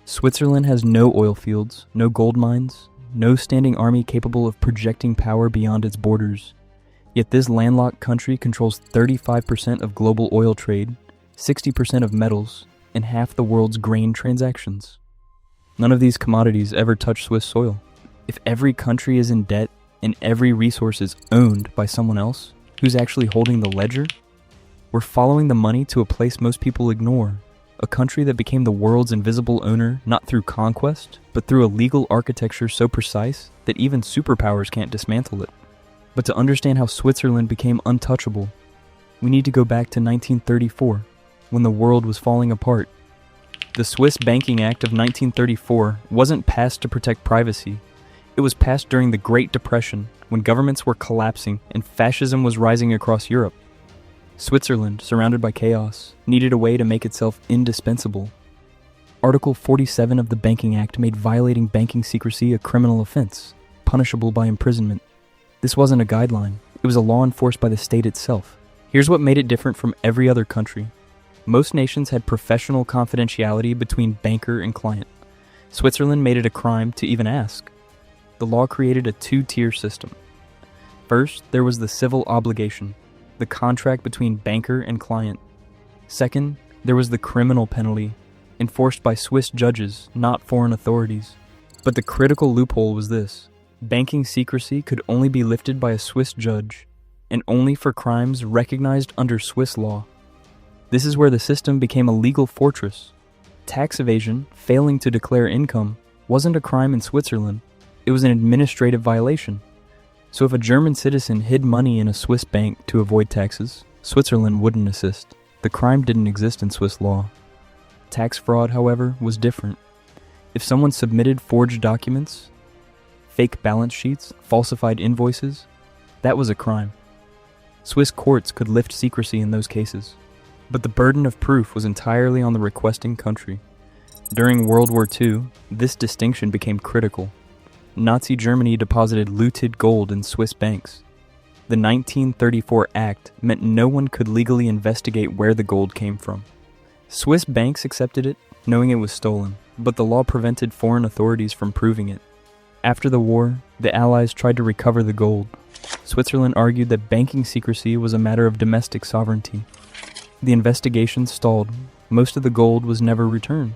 Switzerland has no oil fields, no gold mines, no standing army capable of projecting power beyond its borders. Yet this landlocked country controls 35% of global oil trade, 60% of metals, and half the world's grain transactions. None of these commodities ever touch Swiss soil. If every country is in debt and every resource is owned by someone else, who's actually holding the ledger? We're following the money to a place most people ignore, a country that became the world's invisible owner not through conquest, but through a legal architecture so precise that even superpowers can't dismantle it. But to understand how Switzerland became untouchable, we need to go back to 1934, when the world was falling apart. The Swiss Banking Act of 1934 wasn't passed to protect privacy. It was passed during the Great Depression, when governments were collapsing and fascism was rising across Europe. Switzerland, surrounded by chaos, needed a way to make itself indispensable. Article 47 of the Banking Act made violating banking secrecy a criminal offense, punishable by imprisonment. This wasn't a guideline, it was a law enforced by the state itself. Here's what made it different from every other country. Most nations had professional confidentiality between banker and client. Switzerland made it a crime to even ask. The law created a two-tier system. First, there was the civil obligation, the contract between banker and client. Second, there was the criminal penalty, enforced by Swiss judges, not foreign authorities. But the critical loophole was this: banking secrecy could only be lifted by a Swiss judge, and only for crimes recognized under Swiss law. This is where the system became a legal fortress. Tax evasion, failing to declare income, wasn't a crime in Switzerland. It was an administrative violation. So if a German citizen hid money in a Swiss bank to avoid taxes, Switzerland wouldn't assist. The crime didn't exist in Swiss law. Tax fraud, however, was different. If someone submitted forged documents, fake balance sheets, falsified invoices, that was a crime. Swiss courts could lift secrecy in those cases. But the burden of proof was entirely on the requesting country. During World War II, this distinction became critical. Nazi Germany deposited looted gold in Swiss banks. The 1934 Act meant no one could legally investigate where the gold came from. Swiss banks accepted it, knowing it was stolen, but the law prevented foreign authorities from proving it. After the war, the Allies tried to recover the gold. Switzerland argued that banking secrecy was a matter of domestic sovereignty. The investigation stalled. Most of the gold was never returned.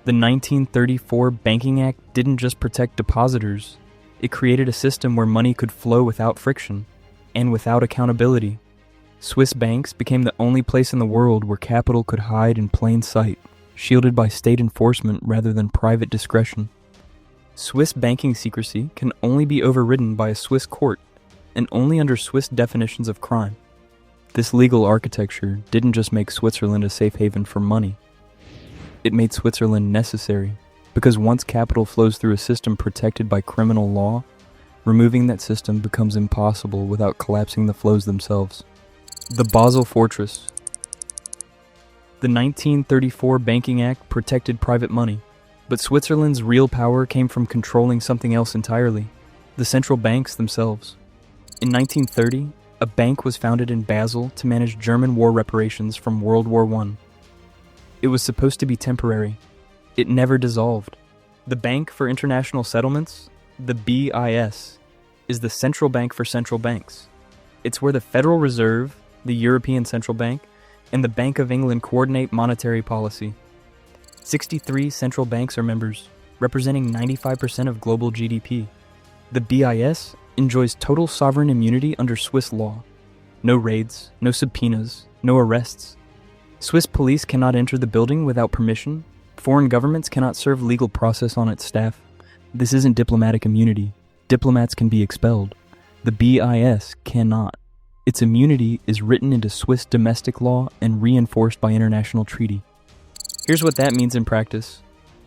The 1934 Banking Act didn't just protect depositors. It created a system where money could flow without friction and without accountability. Swiss banks became the only place in the world where capital could hide in plain sight, shielded by state enforcement rather than private discretion. Swiss banking secrecy can only be overridden by a Swiss court, and only under Swiss definitions of crime. This legal architecture didn't just make Switzerland a safe haven for money. It made Switzerland necessary, because once capital flows through a system protected by criminal law, removing that system becomes impossible without collapsing the flows themselves. The Basel Fortress. The 1934 Banking Act protected private money, but Switzerland's real power came from controlling something else entirely: the central banks themselves. In 1930, a bank was founded in Basel to manage German war reparations from World War I. It was supposed to be temporary. It never dissolved. The Bank for International Settlements, the BIS, is the central bank for central banks. It's where the Federal Reserve, the European Central Bank, and the Bank of England coordinate monetary policy. 63 central banks are members, representing 95% of global GDP. The BIS enjoys total sovereign immunity under Swiss law. No raids, no subpoenas, no arrests. Swiss police cannot enter the building without permission. Foreign governments cannot serve legal process on its staff. This isn't diplomatic immunity. Diplomats can be expelled. The BIS cannot. Its immunity is written into Swiss domestic law and reinforced by international treaty. Here's what that means in practice.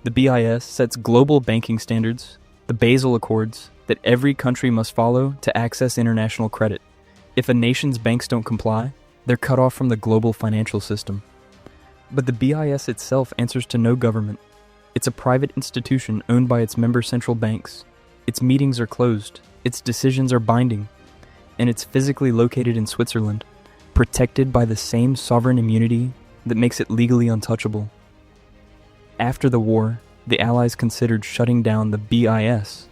The BIS sets global banking standards, the Basel Accords, that every country must follow to access international credit. If a nation's banks don't comply, they're cut off from the global financial system. But the BIS itself answers to no government. It's a private institution owned by its member central banks. Its meetings are closed, its decisions are binding, and it's physically located in Switzerland, protected by the same sovereign immunity that makes it legally untouchable. After the war, the Allies considered shutting down the BIS.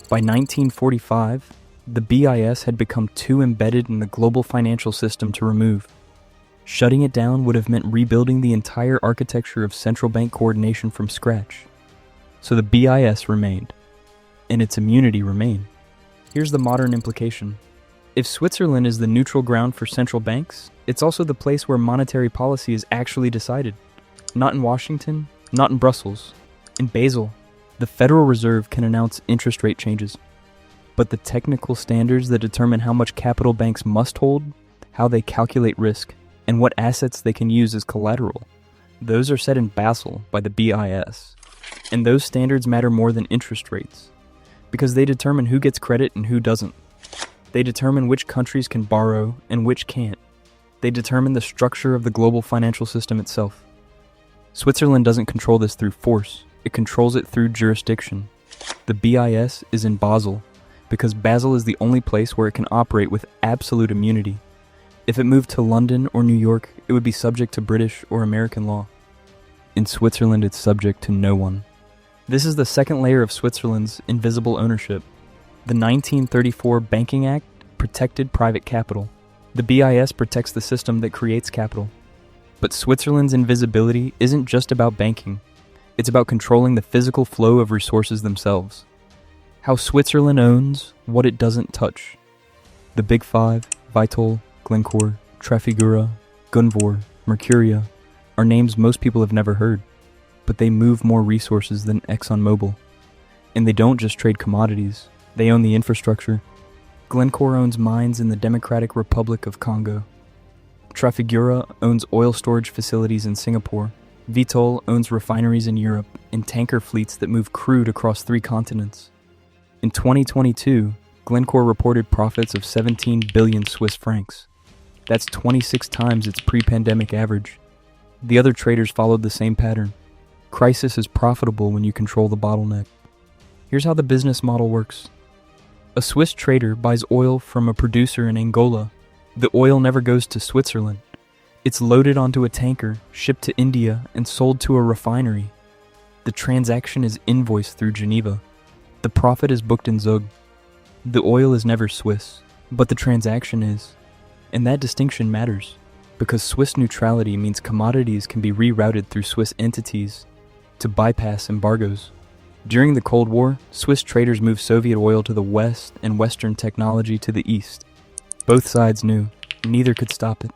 By 1945, the BIS had become too embedded in the global financial system to remove. Shutting it down would have meant rebuilding the entire architecture of central bank coordination from scratch. So the BIS remained, and its immunity remained. Here's the modern implication. If Switzerland is the neutral ground for central banks, it's also the place where monetary policy is actually decided. Not in Washington, not in Brussels. In Basel, the Federal Reserve can announce interest rate changes. But the technical standards that determine how much capital banks must hold, how they calculate risk, and what assets they can use as collateral, those are set in Basel by the BIS. And those standards matter more than interest rates, because they determine who gets credit and who doesn't. They determine which countries can borrow and which can't. They determine the structure of the global financial system itself. Switzerland doesn't control this through force, it controls it through jurisdiction. The BIS is in Basel, because Basel is the only place where it can operate with absolute immunity. If it moved to London or New York, it would be subject to British or American law. In Switzerland, it's subject to no one. This is the second layer of Switzerland's invisible ownership. The 1934 Banking Act protected private capital. The BIS protects the system that creates capital. But Switzerland's invisibility isn't just about banking. It's about controlling the physical flow of resources themselves. How Switzerland owns what it doesn't touch. The Big Five, Vitol, Glencore, Trafigura, Gunvor, Mercuria, are names most people have never heard, but they move more resources than ExxonMobil. And they don't just trade commodities, they own the infrastructure. Glencore owns mines in the Democratic Republic of Congo. Trafigura owns oil storage facilities in Singapore. Vitol owns refineries in Europe and tanker fleets that move crude across 3 continents. In 2022, Glencore reported profits of 17 billion Swiss francs. That's 26 times its pre-pandemic average. The other traders followed the same pattern. Crisis is profitable when you control the bottleneck. Here's how the business model works. A Swiss trader buys oil from a producer in Angola. The oil never goes to Switzerland. It's loaded onto a tanker, shipped to India, and sold to a refinery. The transaction is invoiced through Geneva. The profit is booked in Zug. The oil is never Swiss, but the transaction is. And that distinction matters, because Swiss neutrality means commodities can be rerouted through Swiss entities to bypass embargoes. During the Cold War, Swiss traders moved Soviet oil to the west and Western technology to the east. Both sides knew, neither could stop it.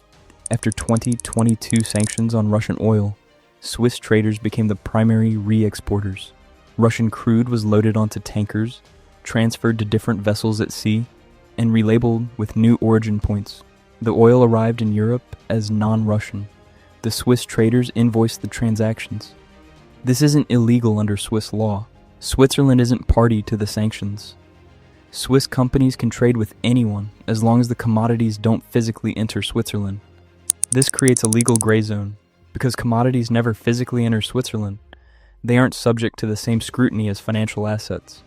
After 2022 sanctions on Russian oil, Swiss traders became the primary re-exporters. Russian crude was loaded onto tankers, transferred to different vessels at sea, and relabeled with new origin points. The oil arrived in Europe as non-Russian. The Swiss traders invoiced the transactions. This isn't illegal under Swiss law. Switzerland isn't party to the sanctions. Swiss companies can trade with anyone as long as the commodities don't physically enter Switzerland. This creates a legal gray zone, because commodities never physically enter Switzerland. They aren't subject to the same scrutiny as financial assets.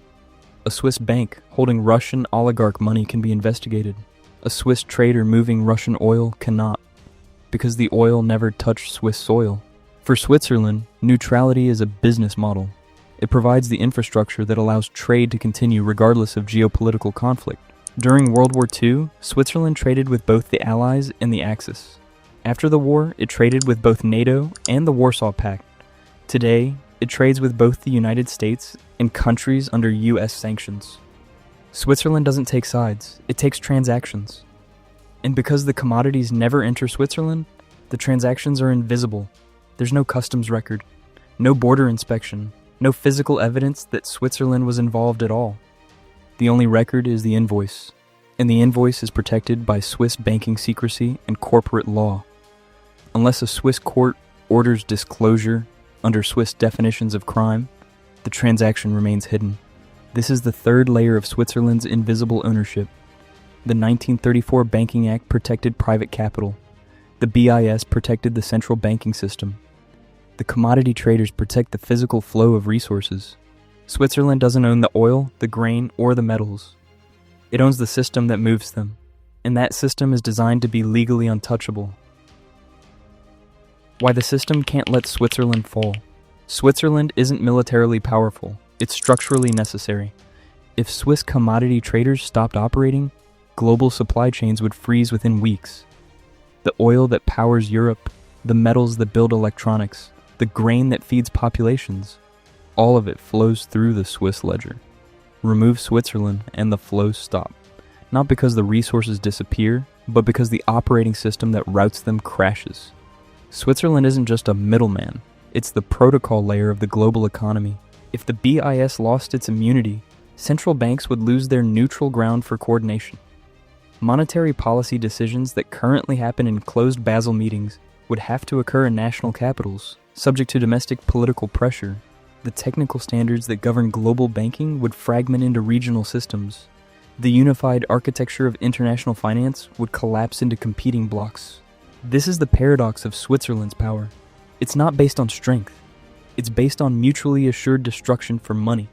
A Swiss bank holding Russian oligarch money can be investigated. A Swiss trader moving Russian oil cannot, because the oil never touched Swiss soil. For Switzerland, neutrality is a business model. It provides the infrastructure that allows trade to continue regardless of geopolitical conflict. During World War II, Switzerland traded with both the Allies and the Axis. After the war, it traded with both NATO and the Warsaw Pact. Today, it trades with both the United States and countries under US sanctions. Switzerland doesn't take sides, it takes transactions. And because the commodities never enter Switzerland, the transactions are invisible. There's no customs record, no border inspection, no physical evidence that Switzerland was involved at all. The only record is the invoice, and the invoice is protected by Swiss banking secrecy and corporate law. Unless a Swiss court orders disclosure under Swiss definitions of crime, the transaction remains hidden. This is the third layer of Switzerland's invisible ownership. The 1934 Banking Act protected private capital. The BIS protected the central banking system. The commodity traders protect the physical flow of resources. Switzerland doesn't own the oil, the grain, or the metals. It owns the system that moves them, and that system is designed to be legally untouchable. Why the system can't let Switzerland fall. Switzerland isn't militarily powerful, it's structurally necessary. If Swiss commodity traders stopped operating, global supply chains would freeze within weeks. The oil that powers Europe, the metals that build electronics, the grain that feeds populations, all of it flows through the Swiss ledger. Remove Switzerland and the flows stop. Not because the resources disappear, but because the operating system that routes them crashes. Switzerland isn't just a middleman, it's the protocol layer of the global economy. If the BIS lost its immunity, central banks would lose their neutral ground for coordination. Monetary policy decisions that currently happen in closed Basel meetings would have to occur in national capitals, subject to domestic political pressure. The technical standards that govern global banking would fragment into regional systems. The unified architecture of international finance would collapse into competing blocks. This is the paradox of Switzerland's power. It's not based on strength. It's based on mutually assured destruction for money.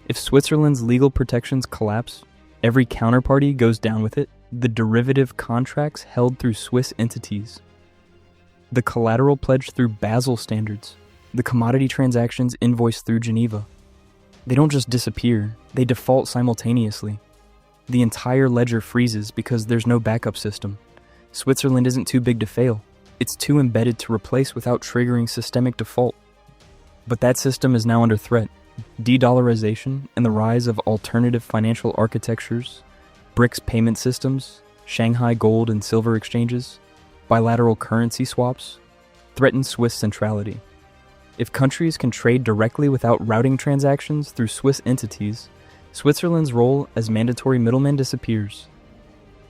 If Switzerland's legal protections collapse, every counterparty goes down with it. The derivative contracts held through Swiss entities, the collateral pledged through Basel standards, the commodity transactions invoiced through Geneva. They don't just disappear, they default simultaneously. The entire ledger freezes because there's no backup system. Switzerland isn't too big to fail. It's too embedded to replace without triggering systemic default. But that system is now under threat. De-dollarization and the rise of alternative financial architectures, BRICS payment systems, Shanghai gold and silver exchanges, bilateral currency swaps, threaten Swiss centrality. If countries can trade directly without routing transactions through Swiss entities, Switzerland's role as mandatory middleman disappears.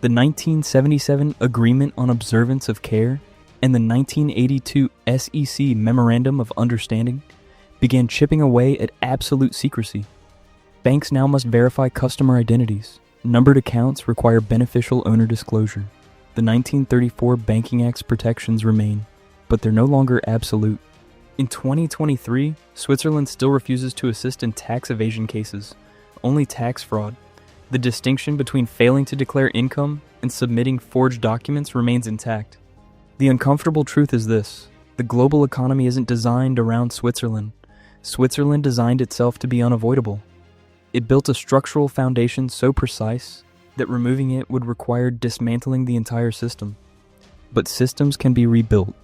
The 1977 Agreement on Observance of Care and the 1982 SEC Memorandum of Understanding began chipping away at absolute secrecy. Banks now must verify customer identities. Numbered accounts require beneficial owner disclosure. The 1934 Banking Act's protections remain, but they're no longer absolute. In 2023, Switzerland still refuses to assist in tax evasion cases, only tax fraud. The distinction between failing to declare income and submitting forged documents remains intact. The uncomfortable truth is this: the global economy isn't designed around Switzerland. Switzerland designed itself to be unavoidable. It built a structural foundation so precise that removing it would require dismantling the entire system. But systems can be rebuilt,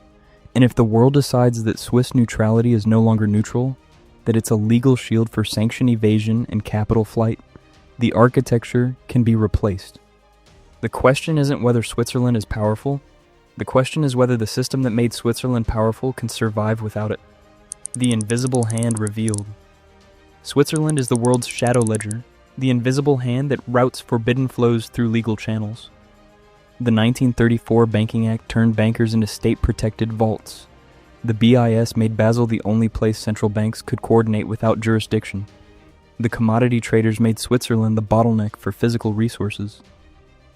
and if the world decides that Swiss neutrality is no longer neutral, that it's a legal shield for sanction evasion and capital flight, the architecture can be replaced. The question isn't whether Switzerland is powerful. The question is whether the system that made Switzerland powerful can survive without it. The invisible hand revealed. Switzerland is the world's shadow ledger, the invisible hand that routes forbidden flows through legal channels. The 1934 Banking Act turned bankers into state-protected vaults. The BIS made Basel the only place central banks could coordinate without jurisdiction. The commodity traders made Switzerland the bottleneck for physical resources.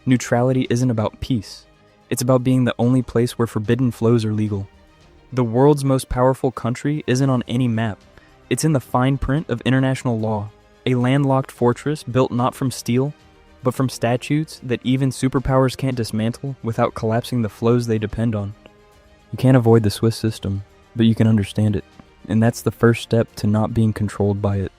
Neutrality isn't about peace. It's about being the only place where forbidden flows are legal. The world's most powerful country isn't on any map. It's in the fine print of international law, a landlocked fortress built not from steel, but from statutes that even superpowers can't dismantle without collapsing the flows they depend on. You can't avoid the Swiss system, but you can understand it, and that's the first step to not being controlled by it.